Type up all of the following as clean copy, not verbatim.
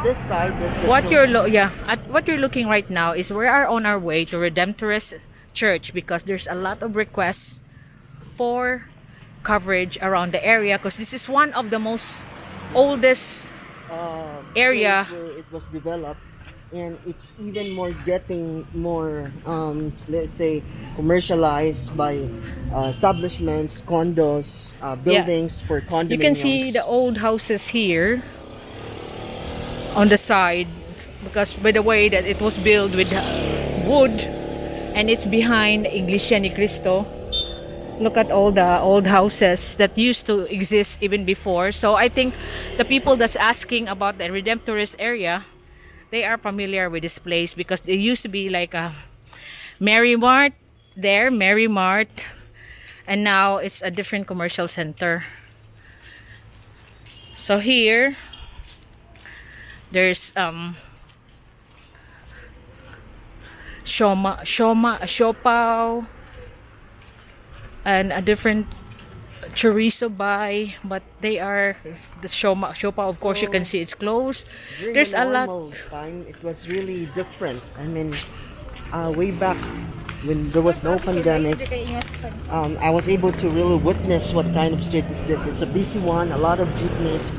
this side, there's the what you're looking right now is we are on our way to Redemptorist Church because there's a lot of requests for coverage around the area because this is one of the most oldest area where it was developed, and it's even more getting more let's say commercialized by establishments, condos, buildings for condominiums. You can see the old houses here on the side because by the way that it was built with wood, and it's behind Iglesia ni Cristo. Look at all the old houses that used to exist even before. So I think the people that's asking about the Redemptorist area, they are familiar with this place because there used to be like a Mary Mart there, Mary Mart, and now it's a different commercial center. So here there's Siopaw and a different chorizo buy, but they are the Siopaw, of course. You can see it's closed. There's a lot. Time, it was really different. I mean, way back when there was no pandemic, I was able to really witness what kind of street is this. It's a busy one, a lot of jeepneys,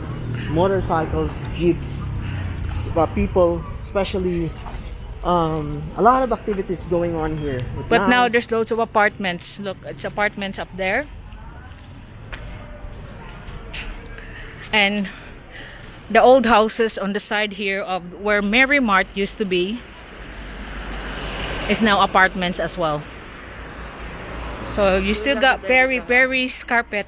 motorcycles, jeeps, people, especially a lot of activities going on here. But now there's loads of apartments. Look, it's apartments up there. And the old houses on the side here of where Mary Mart used to be is now apartments as well. So you still got Perry's carpet.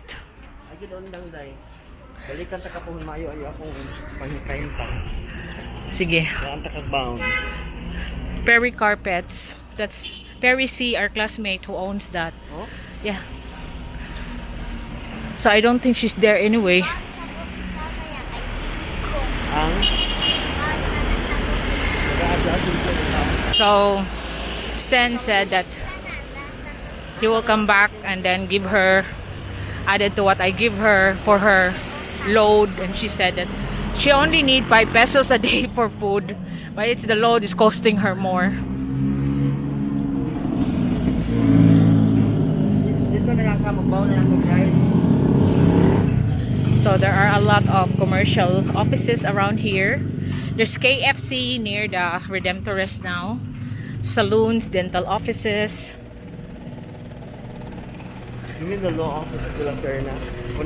Sige. Perry carpets. That's Perry C, our classmate who owns that. Oh? Yeah. So I don't think she's there anyway. So Sen said that he will come back and then give her, added to what I give her for her load, and she said that she only need 5 pesos a day for food, but it's the load is costing her more. So there are a lot of commercial offices around here. There's KFC near the Redemptorist now, saloons, dental offices. Even the law office of La Serna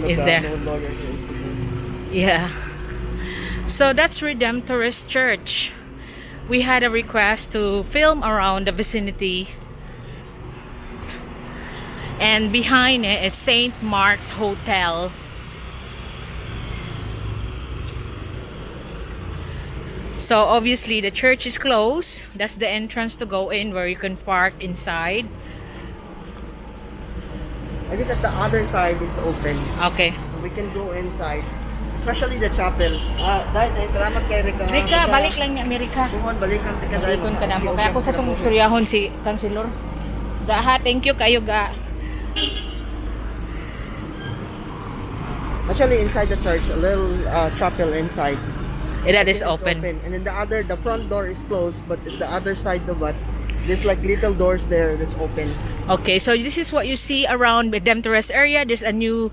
Is there? No lawyer here in Cebu. Yeah. So that's Redemptorist Church. We had a request to film around the vicinity. And behind it is St. Mark's Hotel. So obviously the church is closed. That's the entrance to go in where you can park inside. I guess at the other side it's open. Okay. We can go inside. Especially the chapel. Dahil salamat kay Rika. Rika, balik lang ni Amerika. Buhon, balikan tika dahil. Balikon ka na mo. Kaya ako sa itong istoryahon si Kansilor. Gaha, thank you kayo ga. Actually inside the church, a little chapel inside. That is open. And then the front door is closed, but the other sides of it, there's like little doors there that's open. Okay, so this is what you see around Redemptorist area. There's a new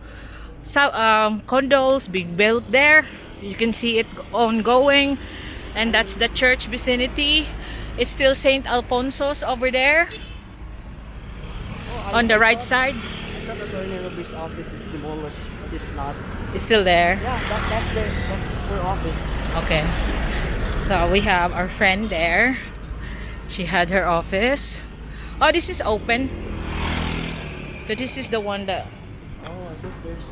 condos being built there. You can see it ongoing, and that's the church vicinity. It's still St. Alfonso's over there on the right side. I thought the Tornillo's office is demolished, but it's not. It's still there. Yeah, that's her office. Okay, so we have our friend there. She had her office. Oh, this is open. So this is the one that. Oh, I guess there's.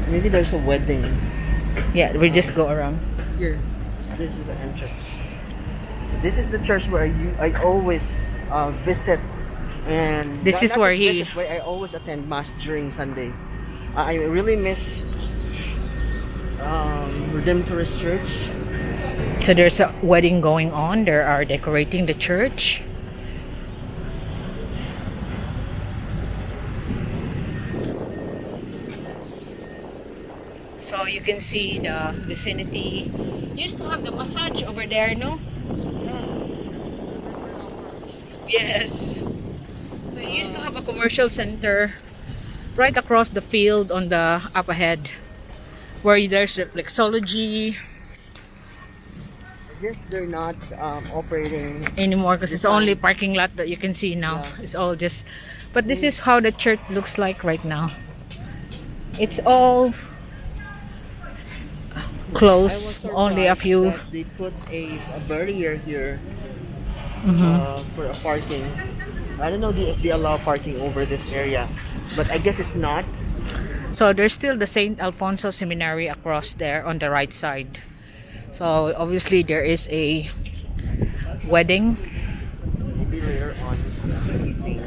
Maybe there's a wedding. Yeah, we just go around. Here, this is the entrance. This is the church where I always visit, and this is where I always attend mass during Sunday. I really miss Redemptorist Church. So there's a wedding going on. They are decorating the church. So you can see the vicinity. Used to have the massage over there, no? Yes. So you used to have a commercial center right across the field on the up ahead, where there's reflexology. I guess they're not operating Anymore because it's only parking lot that you can see now. Yeah. It's all just, but this is how the church looks like right now. It's all I was closed, only a surprised few. that they put a barrier here for a parking. I don't know if they allow parking over this area, but I guess it's not. So there's still the St. Alfonso Seminary across there on the right side. So obviously there is a wedding. Maybe later on in the evening.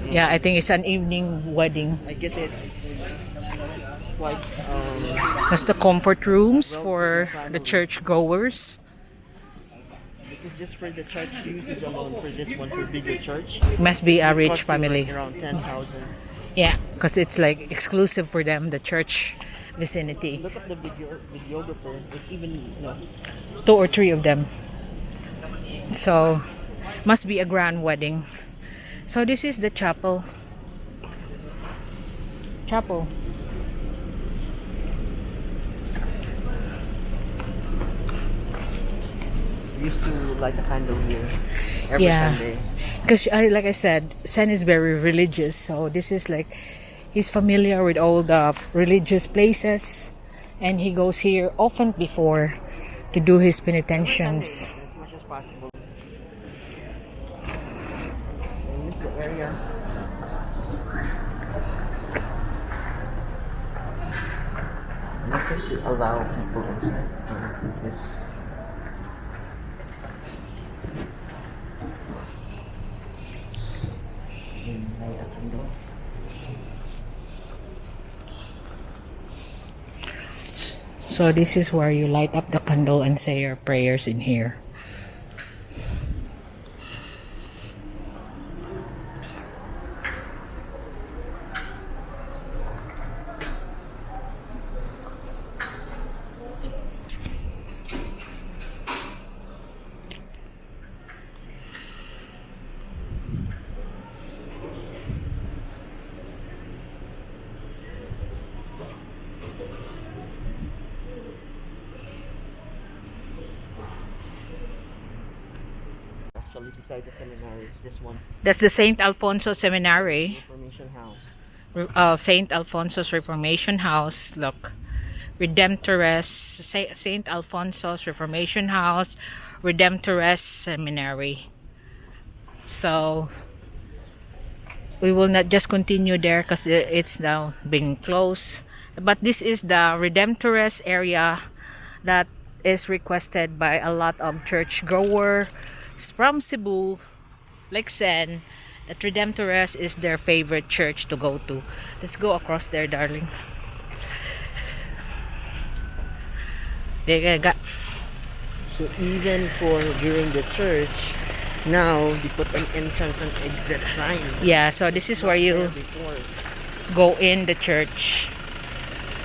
Yeah, I think it's an evening wedding. I guess it's like That's the comfort rooms for the church goers. this is just for the church uses alone for this one for bigger church. Must be This a would rich cost you, family. like, around 10,000. Yeah, because it's like exclusive for them, the church vicinity. Look at the videographer. It's even 2 or 3 of them. So must be a grand wedding. So this is the chapel. We used to light a candle here every Sunday. Because like I said, Sen is very religious, so this is like he's familiar with all the religious places, and he goes here often before to do his penitentials. As much as possible. And this is the area. I don't think they allow people inside. This. And light a candle. So this is where you light up the candle and say your prayers in here. Actually, beside the seminary, this one, That's the St. Alfonso Seminary. Reformation House. St. Alfonso's Reformation House. Look, Redemptorist St. Alfonso's Reformation House, Redemptorist Seminary. So we will not just continue there because it's now being closed. But this is the Redemptorist area that is requested by a lot of church goers from Cebu, like Sen. That Redemptorist is their favorite church to go to. Let's go across there, darling. So even for during the church, now they put an entrance and exit sign. Yeah, so this is where you Before. go in the church.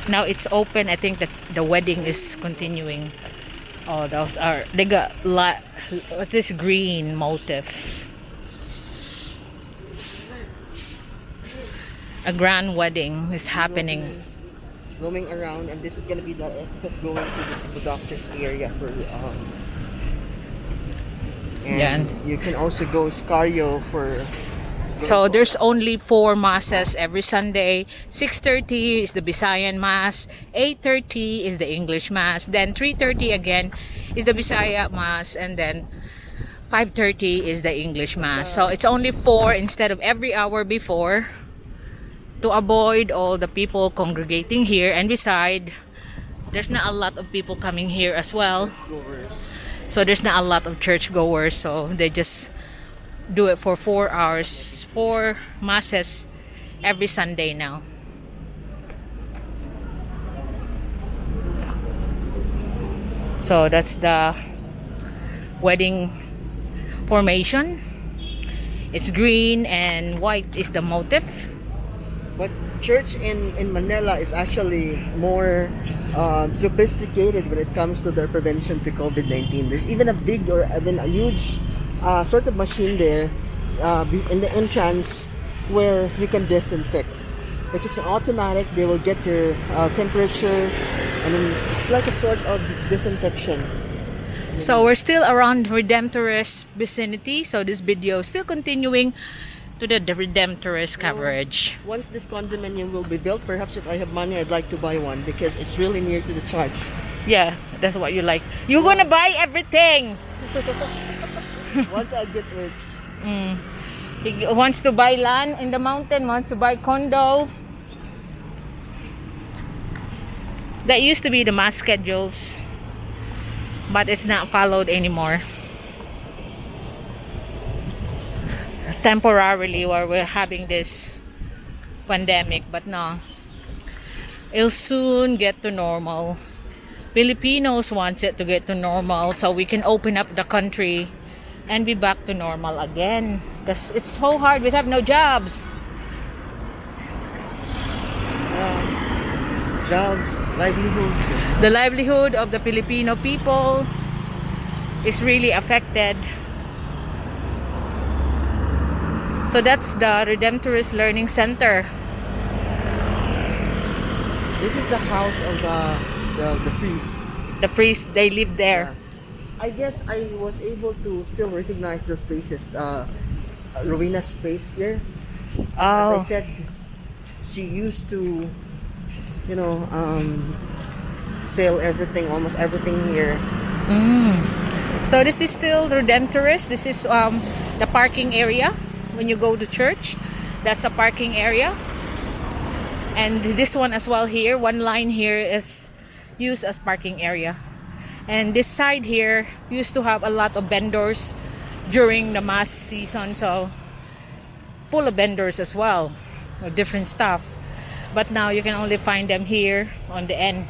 Now it's open. I think that the wedding is continuing. Oh, those are, they got this green motif. A grand wedding is happening. Roaming around, and this is gonna be the exit going to the Cebu Doctors area for and you can also go Scario for. So there's only 4 masses every Sunday. 6:30 is the Visayan Mass, 8:30 is the English Mass, then 3:30 again is the Bisaya Mass, and then 5:30 is the English Mass. So it's only 4 instead of every hour before, to avoid all the people congregating here. And beside, there's not a lot of people coming here as well. So there's not a lot of church goers, so they just do it for 4 hours, 4 masses every Sunday now. So that's the wedding formation. It's green and white is the motif. But church in Manila is actually more sophisticated when it comes to their prevention to COVID-19. There's even a big or even a huge sort of machine there in the entrance where you can disinfect. Like it's an automatic. They will get your temperature, and then it's like a sort of disinfection. So we're still around Redemptorist vicinity. So this video is still continuing to the Redemptorist coverage. Once this condominium will be built, perhaps if I have money, I'd like to buy one because it's really near to the church. Yeah, that's what you like. You're gonna buy everything. Once I get rich. He wants to buy land in the mountain, wants to buy condo. That used to be the mass schedules, but it's not followed anymore. Temporarily, while we're having this pandemic, but no, it'll soon get to normal. Filipinos wants it to get to normal so we can open up the country and be back to normal again, because it's so hard. We have no jobs. Jobs, livelihood. The livelihood of the Filipino people is really affected. So that's the Redemptorist Learning Center. This is the house of the priest. The priests, they live there. I guess I was able to still recognize the spaces. Rowena's space here. As I said, she used to, sell everything, almost everything here. So this is still Redemptorist. This is the parking area. When you go to church, that's a parking area. And this one as well here, one line here is used as parking area. And this side here used to have a lot of vendors during the mass season, so full of vendors as well, of different stuff. But now you can only find them here on the end.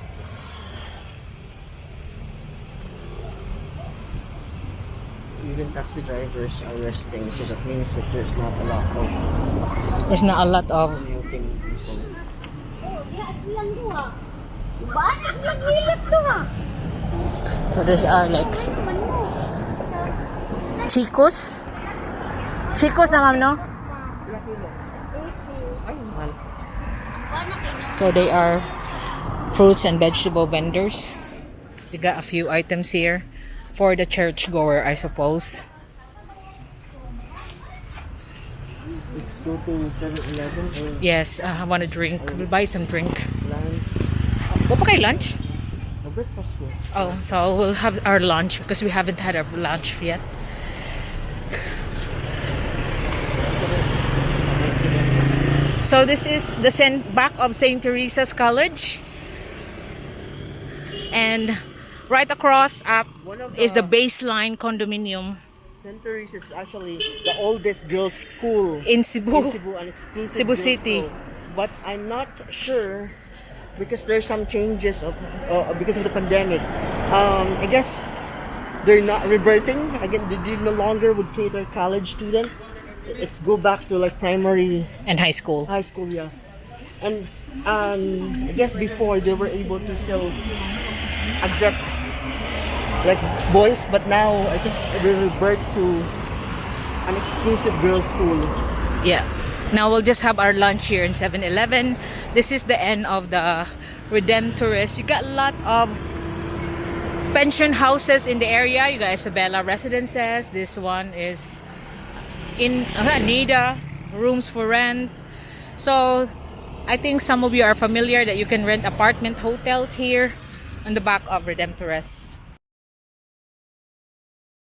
Even taxi drivers are resting, so that means that there's not a lot of commuting people. So there's are like chicos na ma'am, no? So they are fruits and vegetable vendors. They got a few items here for the church goer, I suppose. Let's go to 7-Eleven. Yes, I want to drink. We'll buy some drink. Lunch. What pa kayo lunch? Breakfast ko. Oh, so we'll have our lunch because we haven't had our lunch yet. So this is the back of St. Teresa's College, and right across up is the Baseline condominium. St. Teresa's is actually the oldest girls' school In Cebu, an exclusive Cebu girls' City. school. But I'm not sure because there's some changes because of the pandemic. I guess they're not reverting again. They no longer would cater college student. It's go back to like primary And high school. yeah. And I guess before they were able to still accept like boys, but now I think they revert to an exclusive girls' school. Yeah. Now we'll just have our lunch here in 7-Eleven. This is the end of the Redemptorist. You got a lot of pension houses in the area. You got Isabella Residences. This one is in Nida, rooms for rent. So I think some of you are familiar that you can rent apartment hotels here on the back of Redemptorist.